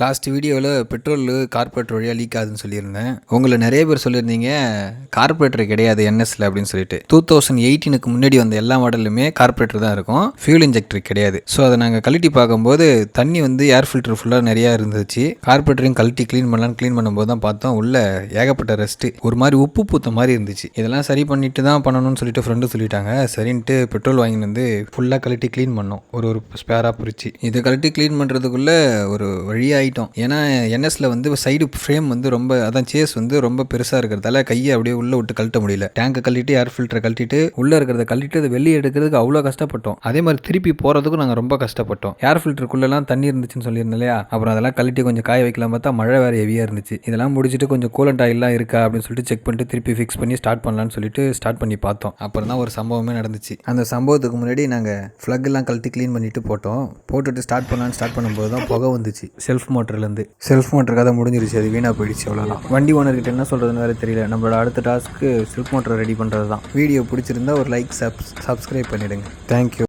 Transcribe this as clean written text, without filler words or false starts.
Last வீடியோவில் petrol carburettor வழியாக league ஆகுதுன்னு சொல்லியிருந்தேன். உங்களை நிறைய பேர் சொல்லியிருந்தீங்க கார்பரேட்டர் கிடையாது என்எஸ்ல அப்படின்னு சொல்லிட்டு. 2018க்கு முன்னாடி வந்த எல்லா மாடலுமே கார்பரேட்டர் தான் இருக்கும், ஃபியூல் இன்ஜெக்டர் கிடையாது. ஸோ அதை நாங்கள் கழட்டி பார்க்கும்போது தண்ணி ஏர் ஃபில்டர் ஃபுல்லாக நிறையா இருந்துச்சு. கார்பரேட்டரையும் கழட்டி க்ளீன் பண்ணும்போது தான் பார்த்தோம் உள்ள ஏகப்பட்ட ரெஸ்ட்டு, ஒரு மாதிரி உப்பு பூத்த மாதிரி இருந்துச்சு. இதெல்லாம் சரி பண்ணிட்டு தான் பண்ணணும்னு சொல்லிட்டு ஃப்ரெண்டு சொல்லிட்டாங்க. சரின்ட்டு பெட்ரோல் வாங்கிட்டு ஃபுல்லாக கழட்டி க்ளீன் பண்ணோம், ஒரு ஸ்பேராக பிரிச்சு. இதை கழட்டி க்ளீன் பண்ணுறதுக்குள்ளே ஒரு வழியாக ஆகிட்டோம். ஏன்னா என்எஸ்ல சைடு ஃப்ரேம் ரொம்ப, அதான் சேஸ் ரொம்ப பெருசாக இருக்கிறதால கையை அப்படியே உள்ளே விட்டு கழட்ட முடியல. டேங்கை கழட்டிட்டு ஏர் ஃபில்டரை கழட்டிட்டு உள்ளே இருக்கிறத கழட்டிட்டு அதை வெளியே எடுக்கிறதுக்கு அவ்வளோ கஷ்டப்பட்டோம். அதே மாதிரி திருப்பி போகிறதுக்கும் நாங்கள் ரொம்ப கஷ்டப்பட்டோம். ஏர் ஃபில்டருக்குள்ளெல்லாம் தண்ணி இருந்துச்சுன்னு சொல்லியிருந்தேன் இல்லையா, அப்புறம் அதெல்லாம் கழட்டி கொஞ்சம் காய வைக்கலாம் பார்த்தா மழை வேறு ஹெவியாக இருந்துச்சு. இதெல்லாம் முடிச்சுட்டு கொஞ்சம் கூலண்ட் ஆயிலாம் இருக்கா அப்படின்னு சொல்லிட்டு செக் பண்ணிட்டு திருப்பி ஃபிக்ஸ் பண்ணி ஸ்டார்ட் பண்ணலான்னு சொல்லிட்டு ஸ்டார்ட் பண்ணி பார்த்தோம். அப்புறம் தான் ஒரு சம்பவமே நடந்துச்சு. அந்த சம்பவத்துக்கு முன்னாடி நாங்கள் ஃப்ளக்லாம் கழட்டி க்ளீன் பண்ணிட்டு போட்டுட்டு ஸ்டார்ட் பண்ணும்போது தான் புகை வந்துச்சு செல்ஃப் மோட்டர் கதை முடிஞ்சிருச்சு. அது வீணாக போயிடுச்சு, அவ்வளோதான். வண்டி ஓனர்கிட்ட என்ன சொல்கிறதுன்னு வேறு தெரியல. நம்மளோட அடுத்த டாஸ்க்கு செல்ஃப் மோட்டர் ரெடி பண்ணுறது தான். வீடியோ பிடிச்சிருந்தா ஒரு லைக், சப்ஸ்கிரைப் பண்ணிவிடுங்க. தேங்க்யூ.